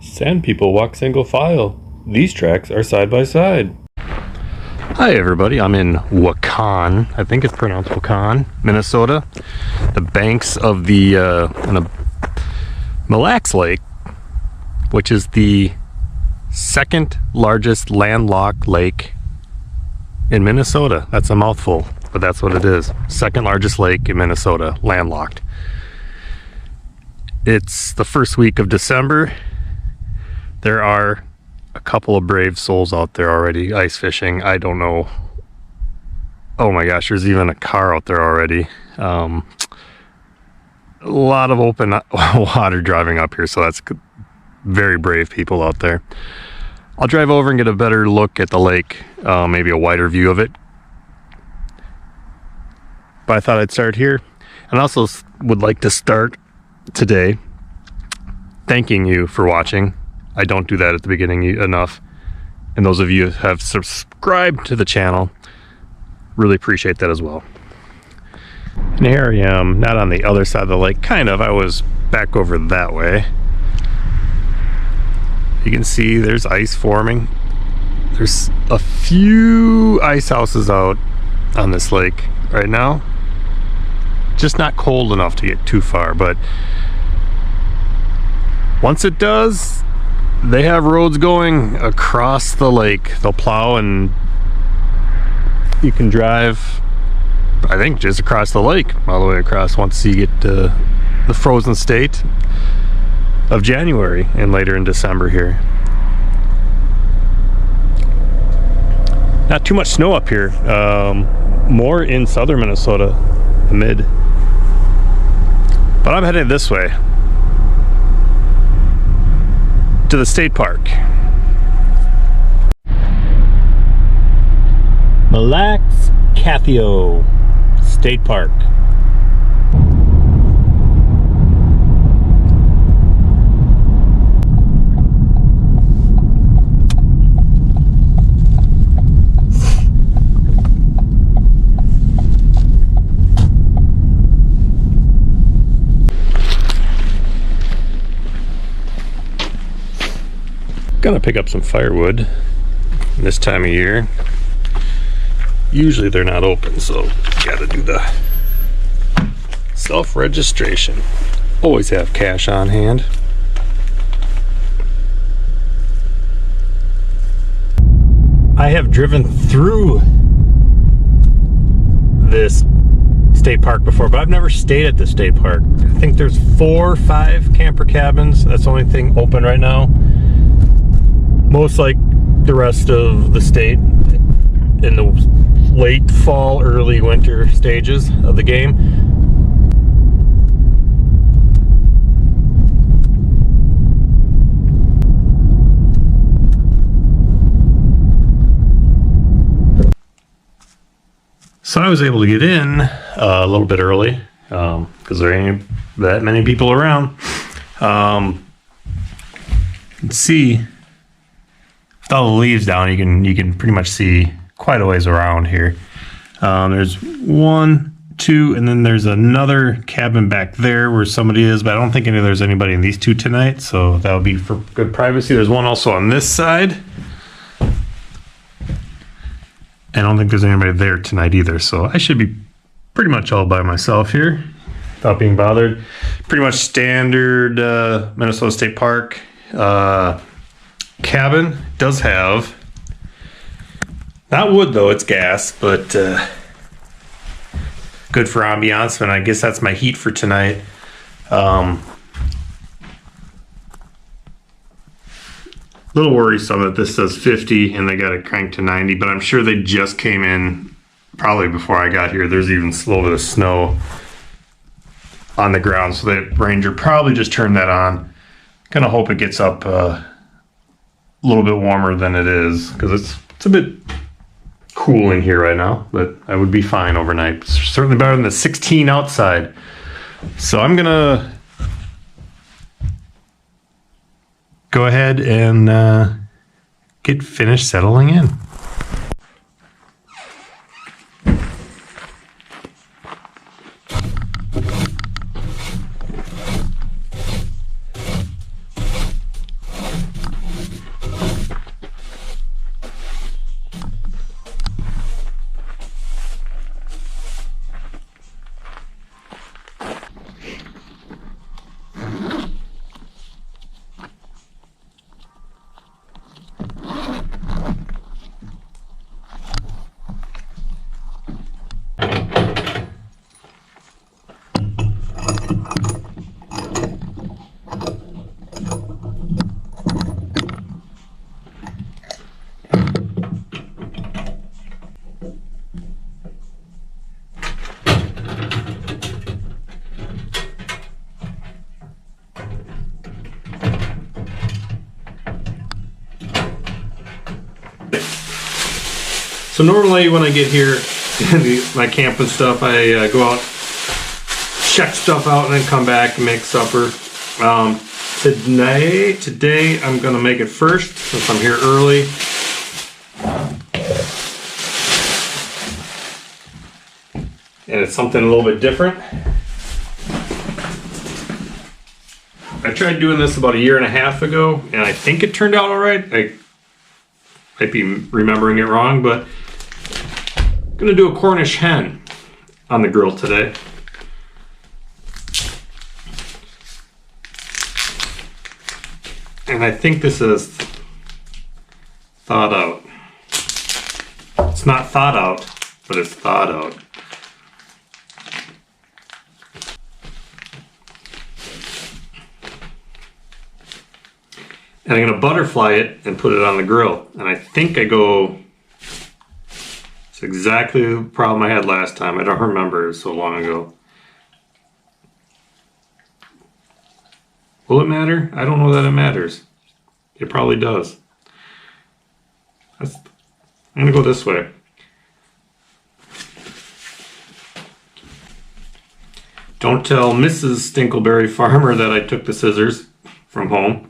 Sand people walk single file. These tracks are side by side. Hi everybody, I'm in Waukon, I think it's pronounced Waukon, Minnesota. The banks of the Mille Lacs Lake, which is the second largest landlocked lake in Minnesota. That's a mouthful, but that's what it is. Second largest lake in Minnesota, landlocked. It's the first week of December. There are a couple of brave souls out there already ice fishing. I don't know. Oh my gosh, there's even a car out there already. A lot of open water driving up here, so that's very brave people out there. I'll drive over and get a better look at the lake, maybe a wider view of it. But I thought I'd start here, and I also would like to start today thanking you for watching. I don't do that at the beginning enough, and those of you who have subscribed to the channel, really appreciate that as well. And here I am, not on the other side of the lake, kind of. I was back over that way. You can see there's ice forming. There's a few ice houses out on this lake right now. Just not cold enough to get too far, but once it does, they have roads going across the lake. They'll plow and you can drive, I think, just across the lake, all the way across once you get to the frozen state of January and later in December here. Not too much snow up here. More in southern Minnesota, mid. But I'm headed this way to the state park. Mille Lacs Kathio State Park. Gonna pick up some firewood this time of year. Usually they're not open, so gotta do the self-registration. Always have cash on hand. I have driven through this state park before, but I've never stayed at the state park. I think there's 4 or 5 camper cabins. That's the only thing open right now. Most like the rest of the state in the late fall, early winter stages of the game. So I was able to get in a little bit early because there ain't that many people around. Let's see. With all the leaves down, you can pretty much see quite a ways around here. There's 1, 2, and then there's another cabin back there where somebody is, but I don't think there's anybody in these 2 tonight, so that would be for good privacy. There's one also on this side. I don't think there's anybody there tonight either, so I should be pretty much all by myself here without being bothered. Pretty much standard Minnesota State Park cabin. Does have, not wood though, it's gas, but good for ambiance, and I guess that's my heat for tonight. Little worrisome that this says 50 and they got it cranked to 90, but I'm sure they just came in probably before I got here. There's even a little bit of snow on the ground, so that Ranger probably just turned that on. Gonna hope it gets up a little bit warmer than it is, because it's a bit cool in here right now, but I would be fine overnight. Certainly better than the 16 outside. So I'm gonna go ahead and get finished settling in. So normally when I get here, my camping stuff, I go out, check stuff out, and then come back and make supper. Today I'm gonna make it first since I'm here early. And it's something a little bit different. I tried doing this about 1.5 years ago, and I think it turned out all right. I might be remembering it wrong, but I'm gonna do a Cornish hen on the grill today. And I think this is thawed out. It's not thawed out, but it's thawed out. And I'm going to butterfly it and put it on the grill. And I think I go... It's exactly the problem I had last time. I don't remember, it was so long ago. Will it matter? I don't know that it matters. It probably does. I'm going to go this way. Don't tell Mrs. Stinkleberry Farmer that I took the scissors from home.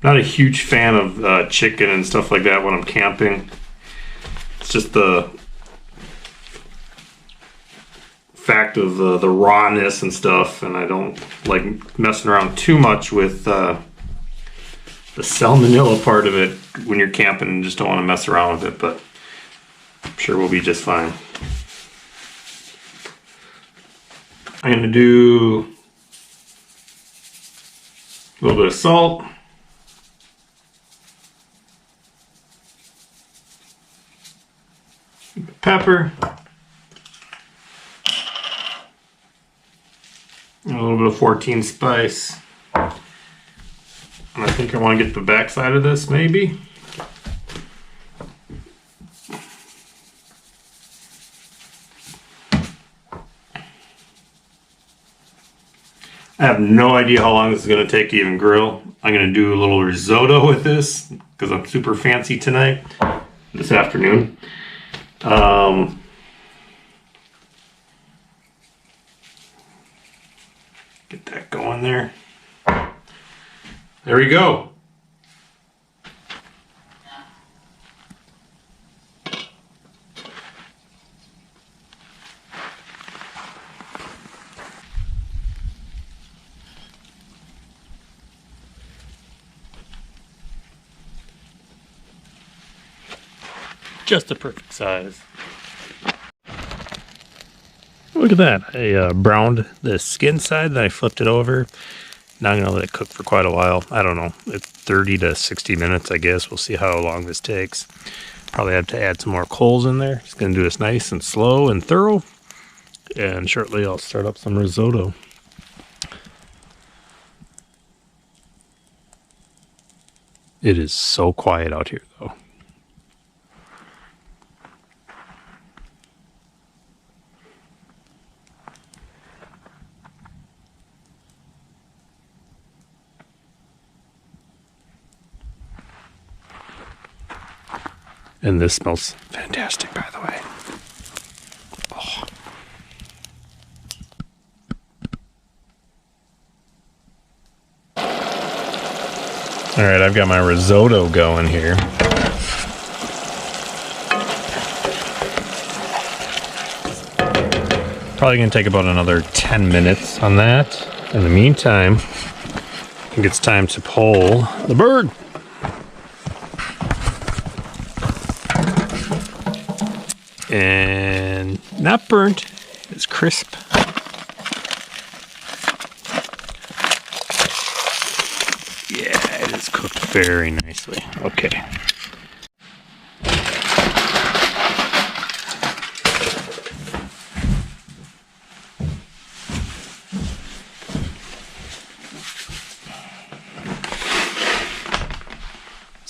Not a huge fan of chicken and stuff like that when I'm camping. It's just the fact of the rawness and stuff, and I don't like messing around too much with the salmonella part of it when you're camping and just don't want to mess around with it, but I'm sure we'll be just fine. I'm going to do a little bit of salt. Pepper, and a little bit of 14 spice, and I think I want to get the back side of this maybe. I have no idea how long this is going to take to even grill. I'm going to do a little risotto with this because I'm super fancy tonight, this afternoon. Get that going there. There we go. Just the perfect size. Look at that. I browned the skin side, then I flipped it over. Now I'm going to let it cook for quite a while. I don't know. It's 30 to 60 minutes, I guess. We'll see how long this takes. Probably have to add some more coals in there. It's going to do this nice and slow and thorough. And shortly I'll start up some risotto. It is so quiet out here, though. And this smells fantastic, by the way. Oh. All right, I've got my risotto going here. Probably gonna take about another 10 minutes on that. In the meantime, I think it's time to pull the bird. And not burnt, it's crisp. Yeah, it is cooked very nicely. Okay.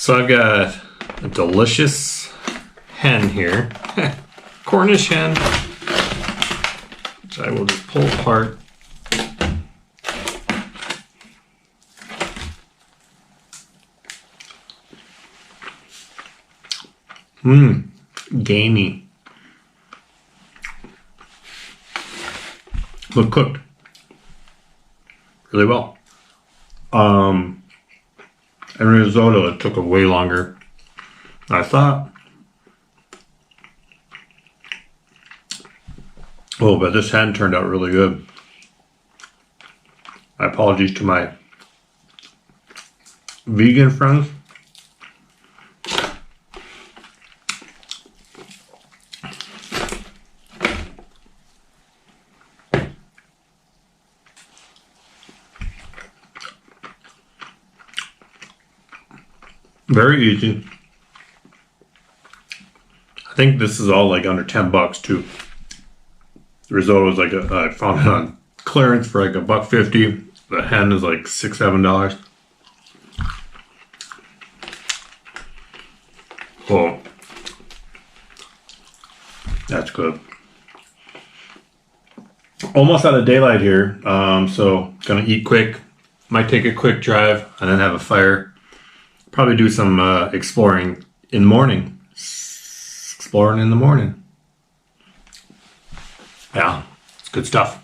So I've got a delicious hen here. Cornish hen. Which I will just pull apart. Gamey. But cooked really well. And risotto, it took way longer than I thought. Oh, but this hen turned out really good. My apologies to my vegan friends. Very easy. I think this is all like under $10 too. The risotto is like I found it on clearance for like $1.50. The hen is like $6, $7. Oh, that's good. Almost out of daylight here, so gonna eat quick. Might take a quick drive and then have a fire. Probably do some exploring in the morning. Exploring in the morning. Yeah, it's good stuff.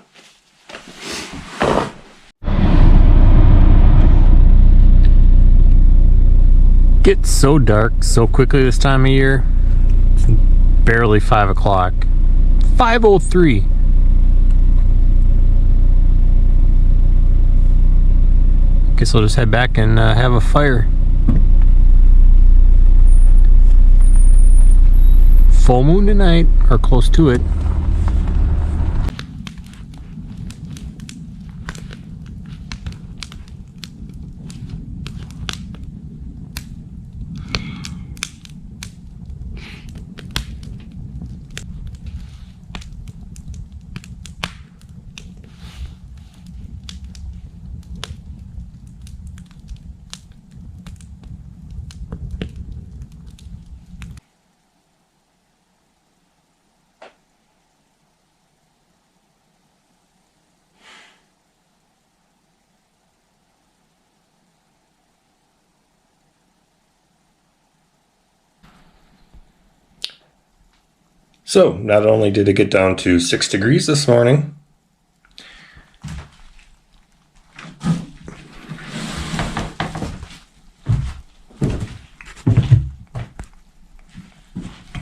Gets so dark so quickly this time of year. It's barely 5 o'clock. 5:03. Guess I'll just head back and have a fire. Full moon tonight, or close to it. So, not only did it get down to 6 degrees this morning,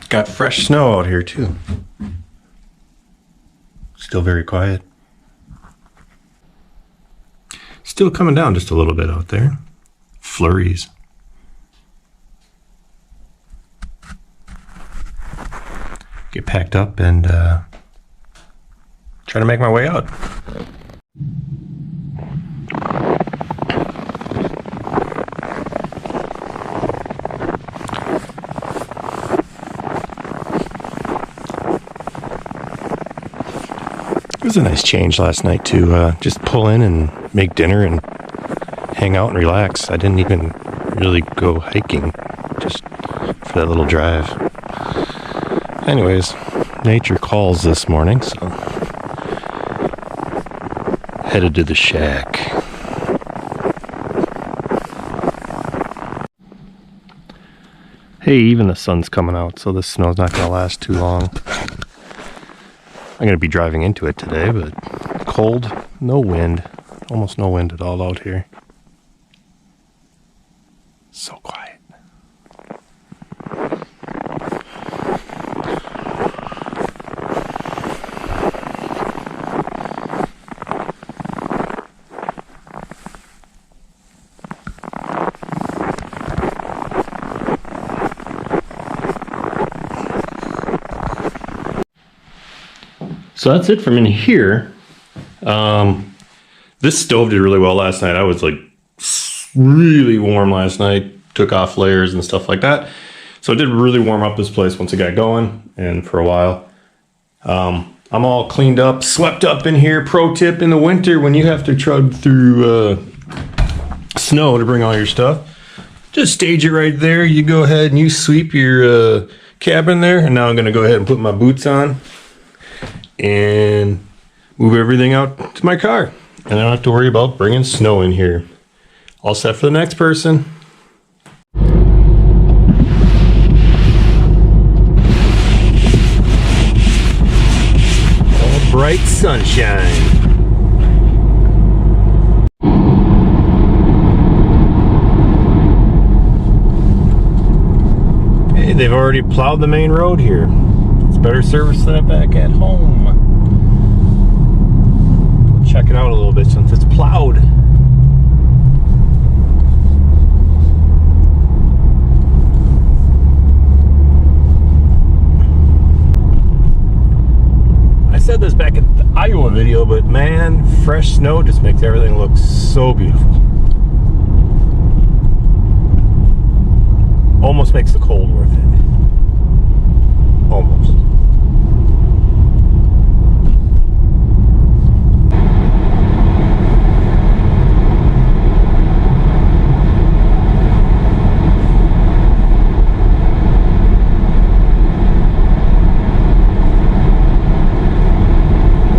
got fresh snow out here too. Still very quiet. Still coming down just a little bit out there. Flurries. Get packed up and try to make my way out. It was a nice change last night to just pull in and make dinner and hang out and relax. I didn't even really go hiking, just for that little drive. Anyways, nature calls this morning, so headed to the shack. Hey, even the sun's coming out, so this snow's not gonna last too long. I'm gonna be driving into it today, but cold, no wind, almost no wind at all out here. So quiet. So that's it from in here. This stove did really well last night. I was like really warm last night. Took off layers and stuff like that. So it did really warm up this place once it got going and for a while. I'm all cleaned up, swept up in here. Pro tip in the winter when you have to trudge through snow to bring all your stuff. just stage it right there. You go ahead and you sweep your cabin there. And now I'm going to go ahead and put my boots on and move everything out to my car. And I don't have to worry about bringing snow in here. All set for the next person. All bright sunshine. They've already plowed the main road here. It's better service than back at home. We'll check it out a little bit since it's plowed. I said this back at the Iowa video, but man, fresh snow just makes everything look so beautiful. Almost makes the cold worth it. Almost.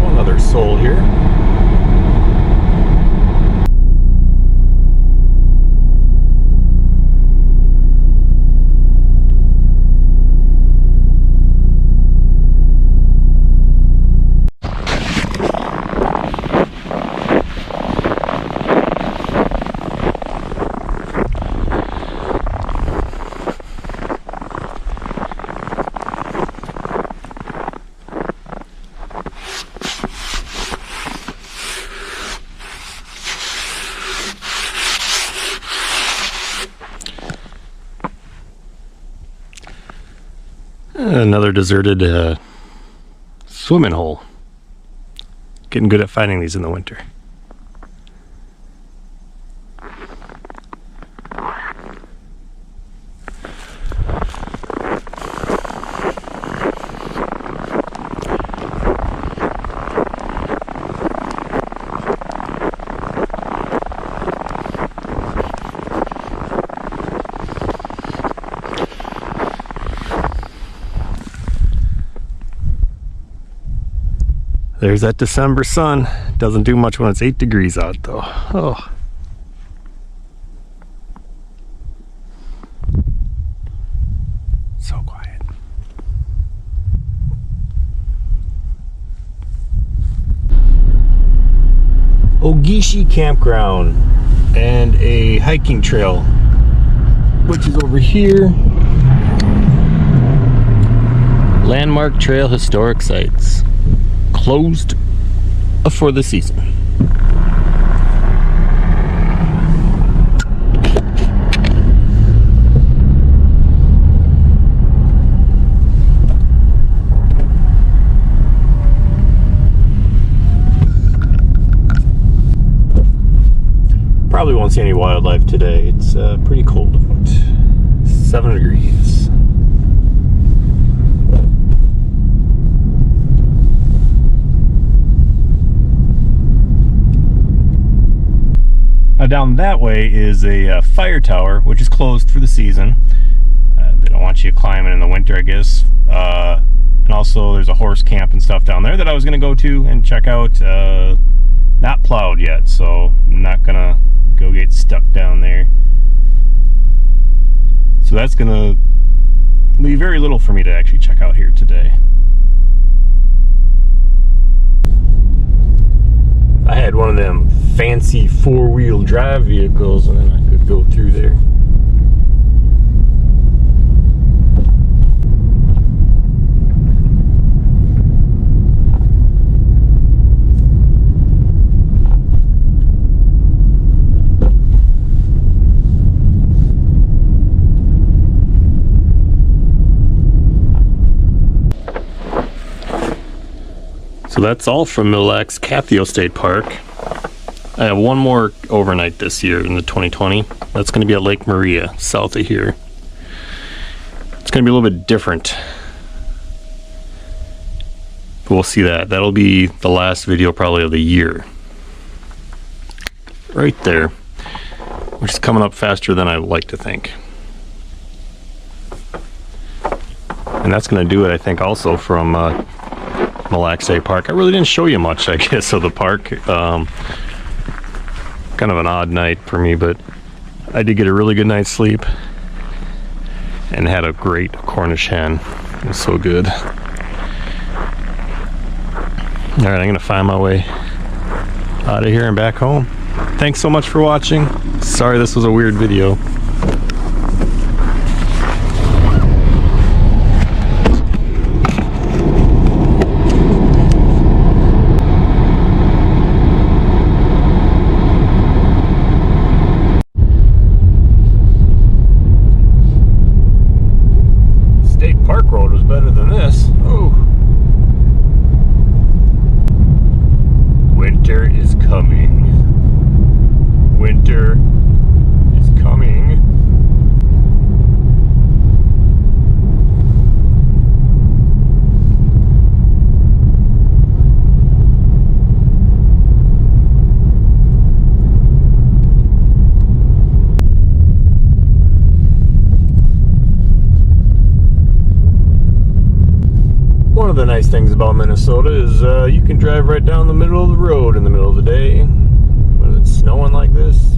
One other soul here. Another deserted swimming hole. Getting good at finding these in the winter. There's that December sun. Doesn't do much when it's 8 degrees out though. Oh. So quiet. Ogishi Campground and a hiking trail, which is over here. Landmark Trail Historic Sites. Closed for the season. Probably won't see any wildlife today. It's pretty cold out. 7 degrees. Now down that way is a fire tower, which is closed for the season. They don't want you climbing in the winter, I guess. And also there's a horse camp and stuff down there that I was going to go to and check out. Not plowed yet, so I'm not going to go get stuck down there. So that's going to leave very little for me to actually check out here today. I had one of them fancy four-wheel drive vehicles and then I could go through there. So that's all from Mille Lacs Kathio State Park. I have one more overnight this year in the 2020. That's going to be at Lake Maria, south of here. It's going to be a little bit different. But we'll see that. That'll be the last video probably of the year. Right there. which is coming up faster than I like to think. And that's going to do it, I think, also from Mille Lacs State Park. I really didn't show you much, I guess, of the park. Kind of an odd night for me, but I did get a really good night's sleep and had a great Cornish hen. It was so good. All right, I'm going to find my way out of here and back home. Thanks so much for watching. Sorry this was a weird video. State Park Road was better than this. Oh. Winter is coming. Winter is coming. One of the nice things about Minnesota is you can drive right down the middle of the road in the middle of the day when it's snowing like this.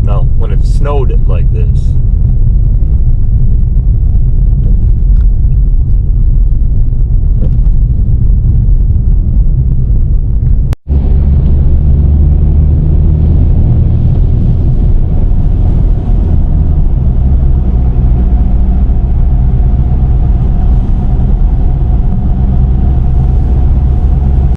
No, when it snowed like this.